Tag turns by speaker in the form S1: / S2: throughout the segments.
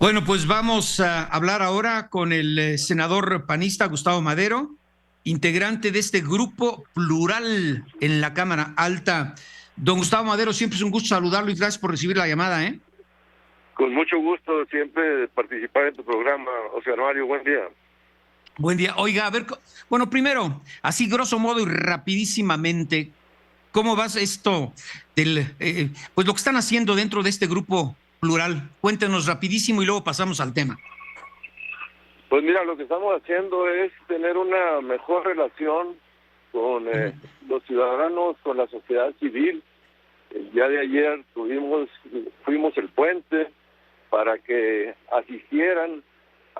S1: Bueno, pues vamos a hablar ahora con el senador panista Gustavo Madero, integrante de este grupo plural en la Cámara Alta. Don Gustavo Madero, siempre es un gusto saludarlo y gracias por recibir la llamada, ¿eh?
S2: Con mucho gusto siempre participar en tu programa, Oscar Mario, buen día.
S1: Buen día. Oiga, a ver, bueno, primero, así grosso modo y rapidísimamente, ¿cómo vas esto pues lo que están haciendo dentro de este grupo plural? Cuéntenos rapidísimo y luego pasamos al tema.
S2: Pues mira, lo que estamos haciendo es tener una mejor relación con los ciudadanos, con la sociedad civil. El día de ayer fuimos el puente para que asistieran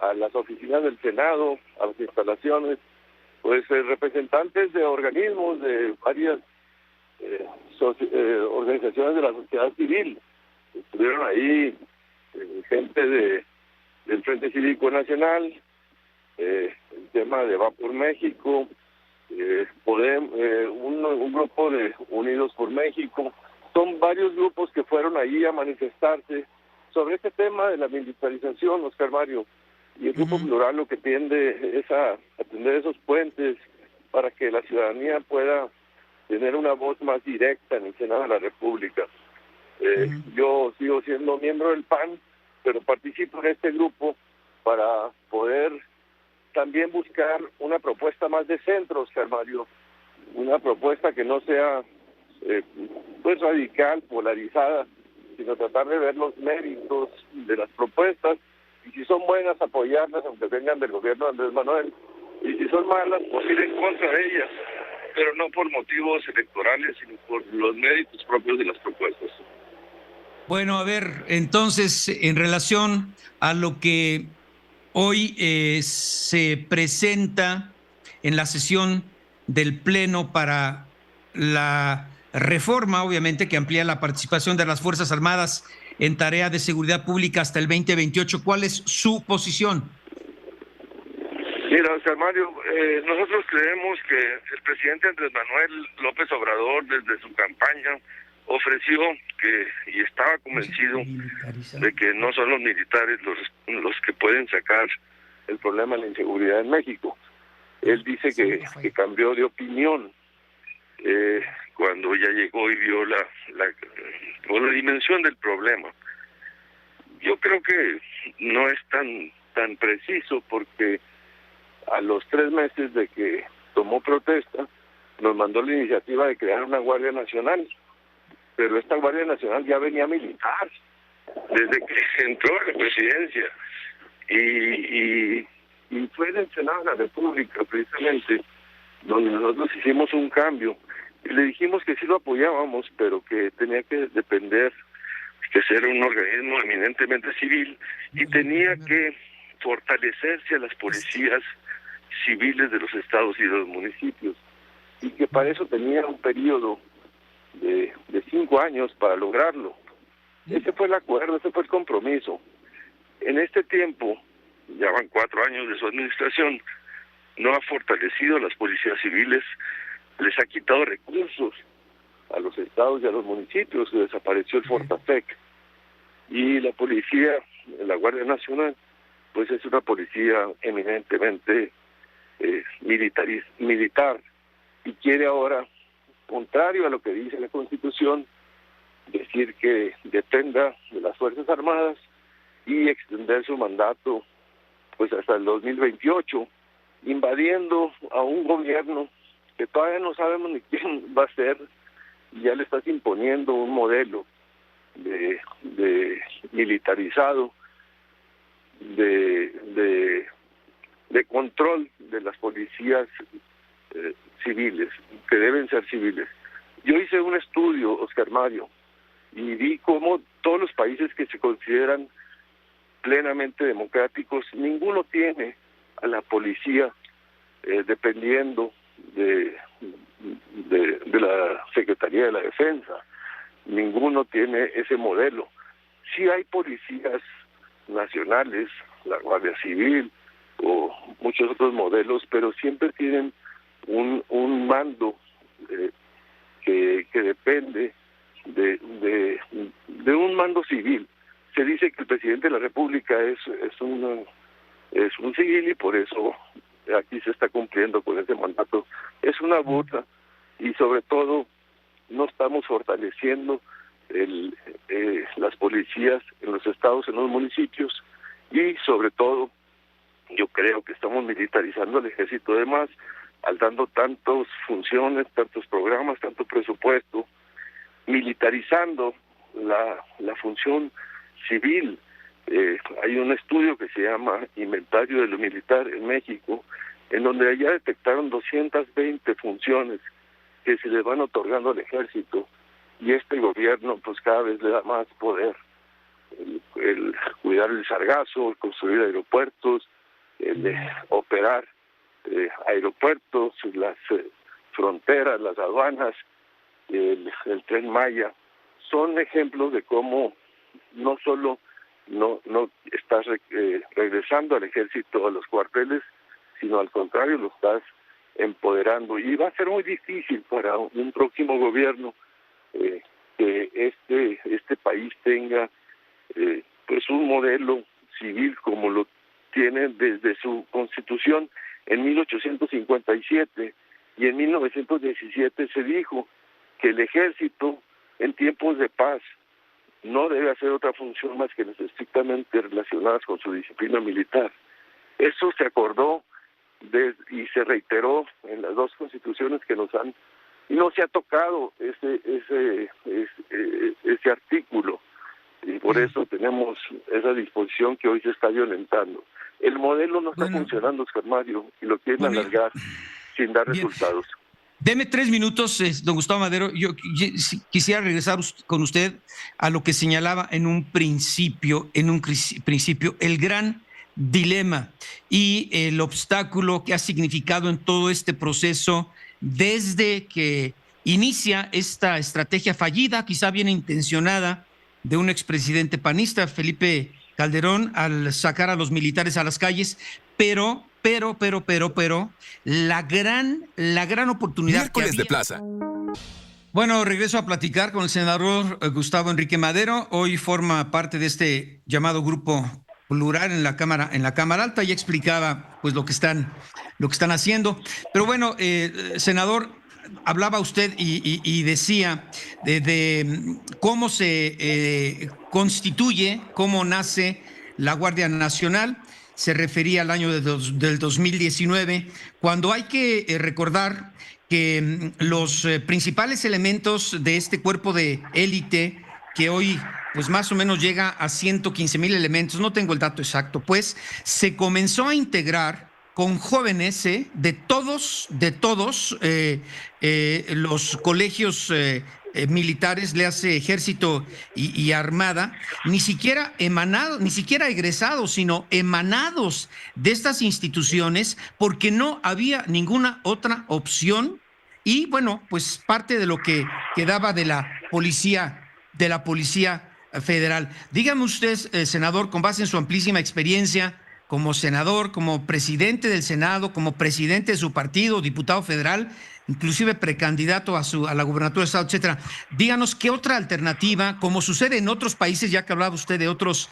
S2: a las oficinas del Senado, a las instalaciones, pues representantes de organismos, de varias organizaciones de la sociedad civil. Estuvieron ahí gente del Frente Cívico Nacional, el tema de Va por México, un grupo de Unidos por México. Son varios grupos que fueron ahí a manifestarse sobre este tema de la militarización, Oscar Mario. Y el Grupo Plural lo que tiende es a atender esos puentes para que la ciudadanía pueda tener una voz más directa en el Senado de la República. Yo sigo siendo miembro del PAN, pero participo en este grupo para poder también buscar una propuesta más de centro, Oscar Mario, una propuesta que no sea pues radical, polarizada, sino tratar de ver los méritos de las propuestas y si son buenas apoyarlas aunque vengan del gobierno de Andrés Manuel, y si son malas pues ir en contra de ellas, pero no por motivos electorales sino por los méritos propios de las propuestas.
S1: Bueno, a ver, entonces, en relación a lo que hoy se presenta en la sesión del Pleno para la reforma, obviamente, que amplía la participación de las Fuerzas Armadas en tarea de seguridad pública hasta el 2028, ¿cuál es su posición?
S2: Mira, Oscar Mario, nosotros creemos que el presidente Andrés Manuel López Obrador, desde su campaña, ofreció y estaba convencido de que no son los militares los que pueden sacar el problema de la inseguridad en México. Él dice que cambió de opinión cuando ya llegó y vio la dimensión del problema. Yo creo que no es tan preciso, porque a los 3 meses de que tomó protesta, nos mandó la iniciativa de crear una Guardia Nacional, pero esta Guardia Nacional ya venía militar desde que entró a la presidencia y fue en el Senado de la República precisamente donde nosotros hicimos un cambio y le dijimos que sí lo apoyábamos, pero que tenía que depender, que ser un organismo eminentemente civil y tenía que fortalecerse a las policías civiles de los estados y de los municipios, y que para eso tenía un periodo de 5 años para lograrlo. Ese fue el acuerdo, ese fue el compromiso. En este tiempo, ya van 4 años de su administración, no ha fortalecido a las policías civiles, les ha quitado recursos a los estados y a los municipios, se desapareció el Fortatec, y la policía, la Guardia Nacional, pues es una policía eminentemente militar, y quiere ahora, contrario a lo que dice la Constitución, decir que dependa de las Fuerzas Armadas y extender su mandato pues hasta el 2028, invadiendo a un gobierno que todavía no sabemos ni quién va a ser, y ya le estás imponiendo un modelo de militarizado, de control de las policías civiles, que deben ser civiles. Yo hice un estudio, Oscar Mario, y vi cómo todos los países que se consideran plenamente democráticos, ninguno tiene a la policía dependiendo de la Secretaría de la Defensa. Ninguno tiene ese modelo. Sí hay policías nacionales, la Guardia Civil o muchos otros modelos, pero siempre tienen un mando que depende de un mando civil. se dice que el presidente de la República es un civil y por eso aquí se está cumpliendo con ese mandato. Es una burla y sobre todo no estamos fortaleciendo las policías en los estados, en los municipios, y sobre todo yo creo que estamos militarizando al ejército de más, al dando tantas funciones, tantos programas, tanto presupuesto, militarizando la función civil. Hay un estudio que se llama Inventario de lo Militar en México, en donde ya detectaron 220 funciones que se le van otorgando al ejército, y este gobierno pues cada vez le da más poder, el cuidar el sargazo, el construir aeropuertos, el operar aeropuertos, las fronteras, las aduanas, el Tren Maya, son ejemplos de cómo no solo no estás regresando al ejército a los cuarteles, sino al contrario, lo estás empoderando. Y va a ser muy difícil para un próximo gobierno que este país tenga pues un modelo civil como lo tiene desde su constitución en 1857, y en 1917 se dijo que el ejército en tiempos de paz no debe hacer otra función más que las estrictamente relacionadas con su disciplina militar. Eso se acordó y se reiteró en las dos constituciones que nos han, y no se ha tocado ese artículo, y por eso tenemos esa disposición que hoy se está violentando. El modelo no está funcionando, Oscar Mario, y lo quieren alargar sin dar resultados.
S1: Deme 3 minutos, don Gustavo Madero. Yo quisiera regresar con usted a lo que señalaba en un principio, el gran dilema y el obstáculo que ha significado en todo este proceso desde que inicia esta estrategia fallida, quizá bien intencionada, de un expresidente panista, Felipe Calderón, al sacar a los militares a las calles, pero la gran oportunidad
S3: Miércoles de Plaza.
S1: Bueno, regreso a platicar con el senador Gustavo Enrique Madero. Hoy forma parte de este llamado grupo plural en la Cámara Alta. Ya explicaba pues lo que están haciendo. Pero bueno, senador, hablaba usted y decía de cómo se constituye, cómo nace la Guardia Nacional. Se refería al año del 2019, cuando hay que recordar que los principales elementos de este cuerpo de élite, que hoy pues más o menos llega a 115,000 elementos, no tengo el dato exacto, pues se comenzó a integrar con jóvenes de todos los colegios militares, le hace ejército y armada, ni siquiera egresados, sino emanados de estas instituciones, porque no había ninguna otra opción. Y bueno, pues parte de lo que quedaba de la policía federal. Dígame usted, senador, con base en su amplísima experiencia como senador, como presidente del Senado, como presidente de su partido, diputado federal, inclusive precandidato a la gubernatura del estado, etcétera. Díganos qué otra alternativa, como sucede en otros países, ya que hablaba usted de otros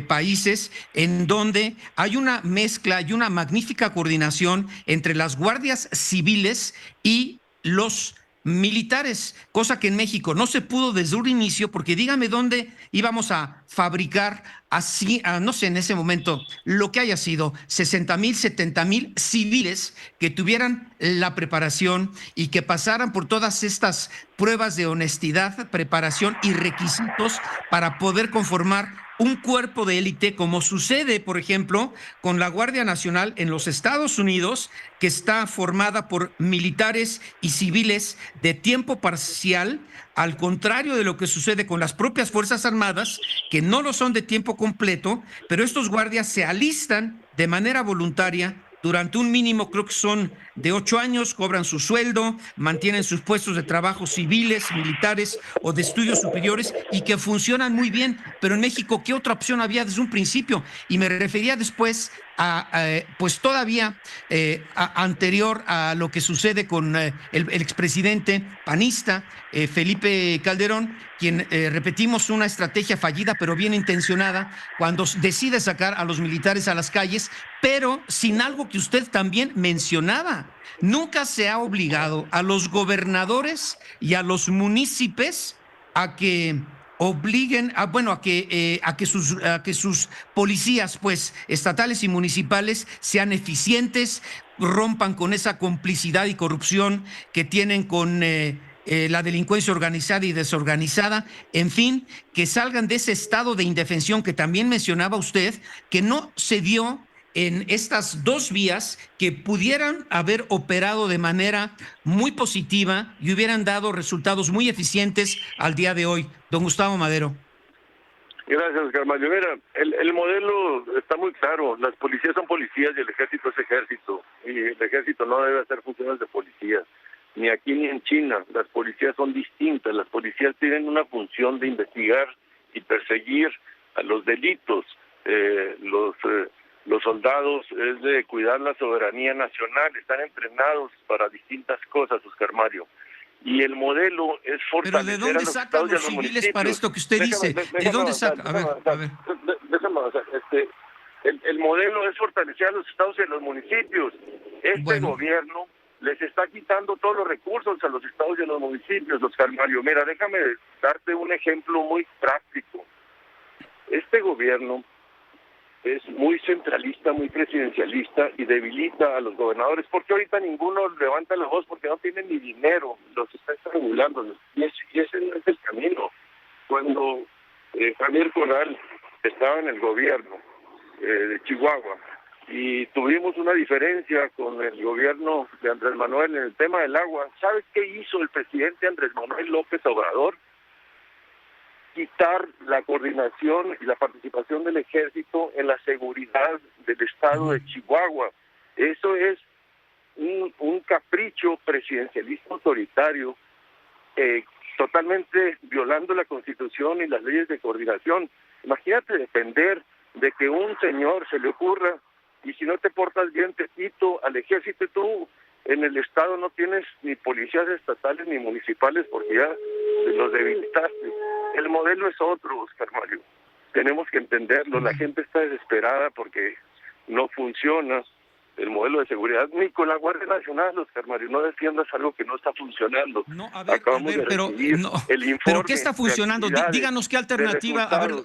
S1: países, en donde hay una mezcla y una magnífica coordinación entre las guardias civiles y los militares, cosa que en México no se pudo desde un inicio, porque dígame dónde íbamos a fabricar así, no sé, en ese momento, lo que haya sido 60,000, 70,000 civiles que tuvieran la preparación y que pasaran por todas estas pruebas de honestidad, preparación y requisitos para poder conformar un cuerpo de élite, como sucede, por ejemplo, con la Guardia Nacional en los Estados Unidos, que está formada por militares y civiles de tiempo parcial, al contrario de lo que sucede con las propias Fuerzas Armadas, que no lo son de tiempo completo, pero estos guardias se alistan de manera voluntaria durante un mínimo, creo que son de 8 años, cobran su sueldo, mantienen sus puestos de trabajo civiles, militares o de estudios superiores y que funcionan muy bien. Pero en México, ¿qué otra opción había desde un principio? Y me refería después pues todavía anterior a lo que sucede con el expresidente panista Felipe Calderón, quien, repetimos, una estrategia fallida pero bien intencionada, cuando decide sacar a los militares a las calles, pero sin algo que usted también mencionaba. Nunca se ha obligado a los gobernadores y a los municipios a que obliguen bueno, a que sus policías, pues, estatales y municipales sean eficientes, rompan con esa complicidad y corrupción que tienen con la delincuencia organizada y desorganizada, en fin, que salgan de ese estado de indefensión que también mencionaba usted, que no se dio en estas dos vías que pudieran haber operado de manera muy positiva y hubieran dado resultados muy eficientes al día de hoy. Don Gustavo Madero.
S2: Gracias, Oscar Mario. Mira, el modelo está muy claro. Las policías son policías y el ejército es ejército. Y el ejército no debe hacer funciones de policía. Ni aquí ni en China. Las policías son distintas. Las policías tienen una función de investigar y perseguir a los delitos. Los soldados es de cuidar la soberanía nacional. Están entrenados para distintas cosas, Oscar Mario. Y el modelo es fortalecer.
S1: ¿Pero de dónde sacan los civiles para esto que usted dice? ¿De dónde saca? A ver.
S2: Déjame avanzar. El modelo es fortalecer a los estados y a los municipios. Gobierno les está quitando todos los recursos a los estados y a los municipios, Oscar Mario. Mira, déjame darte un ejemplo muy práctico. Este gobierno es muy centralista, muy presidencialista y debilita a los gobernadores, porque ahorita ninguno levanta la voz porque no tienen ni dinero, los está estrangulando, y ese no es el camino. Cuando Javier Corral estaba en el gobierno de Chihuahua y tuvimos una diferencia con el gobierno de Andrés Manuel en el tema del agua, ¿sabes qué hizo el presidente Andrés Manuel López Obrador? Quitar la coordinación y la participación del ejército en la seguridad del estado de Chihuahua. Eso es un capricho presidencialista autoritario, totalmente violando la Constitución y las leyes de coordinación. Imagínate depender de que un señor se le ocurra, y si no te portas bien te quito al ejército, y tú en el estado no tienes ni policías estatales ni municipales porque ya los debilitaste. El modelo es otro, Oscar Mario. Tenemos que entenderlo. La gente está desesperada porque no funciona el modelo de seguridad. Ni con la Guardia Nacional, Oscar Mario. No defiendas algo que no está funcionando.
S1: No, a ver, pero ¿qué está funcionando? Díganos qué alternativa. A ver,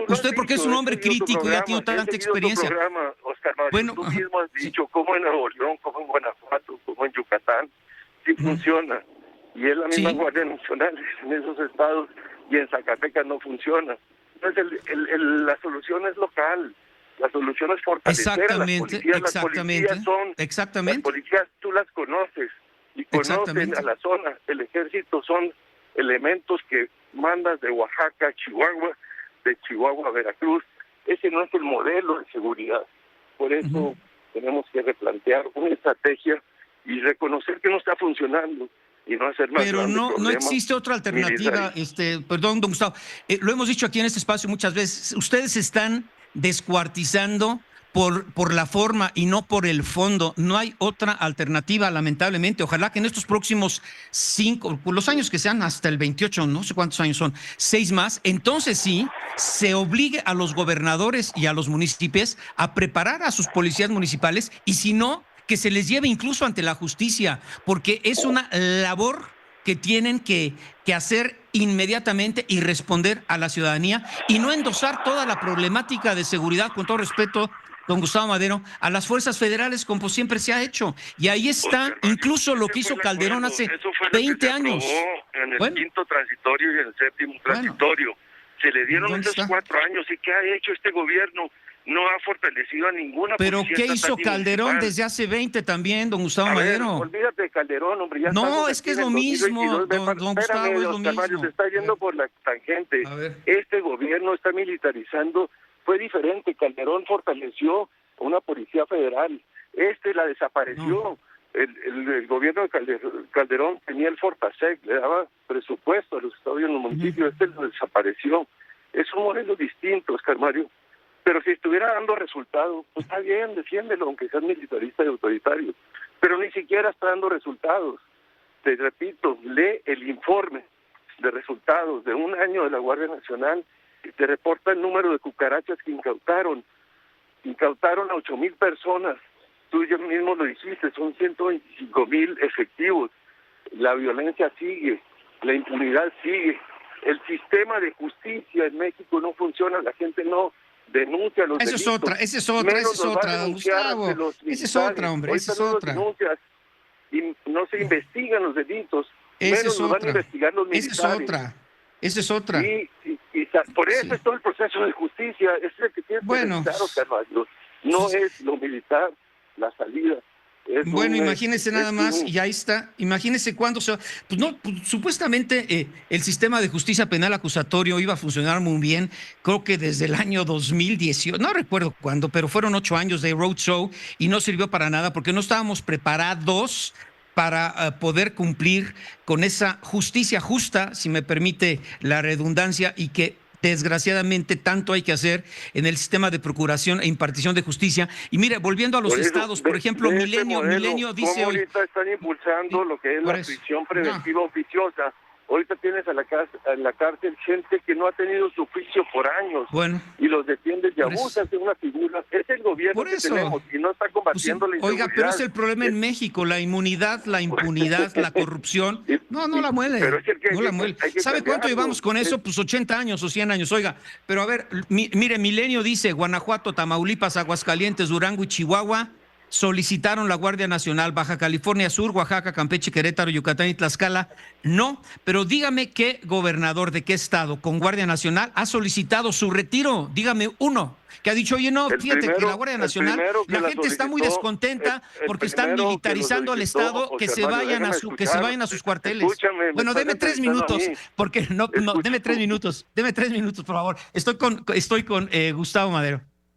S1: usted, porque es un hombre crítico y ha tenido tanta experiencia.
S2: Oscar Mario, bueno, tú mismo has dicho cómo en Nuevo León, cómo en Guanajuato, cómo en Yucatán, sí funciona. Y es la misma Guardia Nacional en esos estados, y en Zacatecas no funciona. Entonces la solución es local, la solución es fortalecer a las policías. Las policías tú las conoces y conocen a la zona. El ejército son elementos que mandas de Oaxaca a Chihuahua, de Chihuahua a Veracruz. Ese no es el modelo de seguridad. Por eso tenemos que replantear una estrategia y reconocer que no está funcionando y no hacer más.
S1: Pero no existe otra alternativa, perdón, don Gustavo, lo hemos dicho aquí en este espacio muchas veces, ustedes están descuartizando por la forma y no por el fondo. No hay otra alternativa, lamentablemente. Ojalá que en estos próximos 5, los años que sean, hasta el 28, no sé cuántos años son, 6 más, entonces sí, se obligue a los gobernadores y a los municipios a preparar a sus policías municipales, y si no, que se les lleve incluso ante la justicia, porque es una labor que tienen que hacer inmediatamente y responder a la ciudadanía, y no endosar toda la problemática de seguridad, con todo respeto, don Gustavo Madero, a las fuerzas federales, como siempre se ha hecho. Y ahí está incluso lo que hizo Calderón hace 20 años.
S2: En el quinto transitorio y en el séptimo transitorio. Se le dieron esos 4 años. ¿Y qué ha hecho este gobierno? No ha fortalecido a ninguna.
S1: ¿Pero qué hizo Calderón desde hace 20ente también, don Gustavo Madero?
S2: Olvídate de Calderón, hombre. Ya
S1: no, es que es lo mismo, don Gustavo, es lo mismo.
S2: Se está yendo por la tangente. Este gobierno está militarizando. Fue diferente. Calderón fortaleció una policía federal. La desapareció.
S1: No.
S2: El gobierno de Calderón tenía el Fortasec, le daba presupuesto a los estados y a los municipios, lo desapareció. Es un modelo distinto, Oscar Mario. Pero si estuviera dando resultados, pues está bien, defiéndelo, aunque seas militarista y autoritario. Pero ni siquiera está dando resultados. Te repito, lee el informe de resultados de un año de la Guardia Nacional que te reporta el número de cucarachas que incautaron. Incautaron a 8,000 personas. Tú ya mismo lo dijiste, son 125,000 efectivos. La violencia sigue, la impunidad sigue. El sistema de justicia en México no funciona, la gente no denuncia los delitos.
S1: Esa es otra, don Gustavo. Esa es otra, hombre, esa es otra.
S2: Denuncias y no se investigan los delitos, menos los van a investigar los militares.
S1: Esa es otra.
S2: Y por eso es todo el proceso de justicia, es el que tiene que revisar, Carvalho. No es lo militar la salida.
S1: Bueno, imagínese nada más, y ahí está, imagínese cuándo supuestamente el sistema de justicia penal acusatorio iba a funcionar muy bien, creo que desde el año 2018, no recuerdo cuándo, pero fueron 8 años de roadshow y no sirvió para nada porque no estábamos preparados para poder cumplir con esa justicia justa, si me permite la redundancia, y que desgraciadamente tanto hay que hacer en el sistema de procuración e impartición de justicia. Y mire, volviendo a los estados, por ejemplo, Milenio dice hoy...
S2: Ahorita están impulsando lo que es la prisión preventiva oficiosa. Ahorita tienes en la cárcel gente que no ha tenido su juicio por años. Bueno, y los defiendes y abusan de una figura. Es el gobierno que tenemos y no está combatiendo la inseguridad.
S1: Oiga, pero es el problema en México, la inmunidad, la impunidad, la corrupción. No la muele. No la muele. ¿Sabe cuánto llevamos con eso? Pues 80 años o 100 años. Oiga, pero a ver, mire, Milenio dice Guanajuato, Tamaulipas, Aguascalientes, Durango y Chihuahua solicitaron la Guardia Nacional. Baja California Sur, Oaxaca, Campeche, Querétaro, Yucatán y Tlaxcala, no. Pero dígame qué gobernador de qué estado con Guardia Nacional ha solicitado su retiro. Dígame uno que ha dicho, oye, no, fíjate que la Guardia Nacional, la gente está muy descontenta porque están militarizando al Estado, que se vayan a sus cuarteles. Bueno, deme 3 minutos, porque no, deme 3 minutos, por favor. Estoy con Gustavo Madero.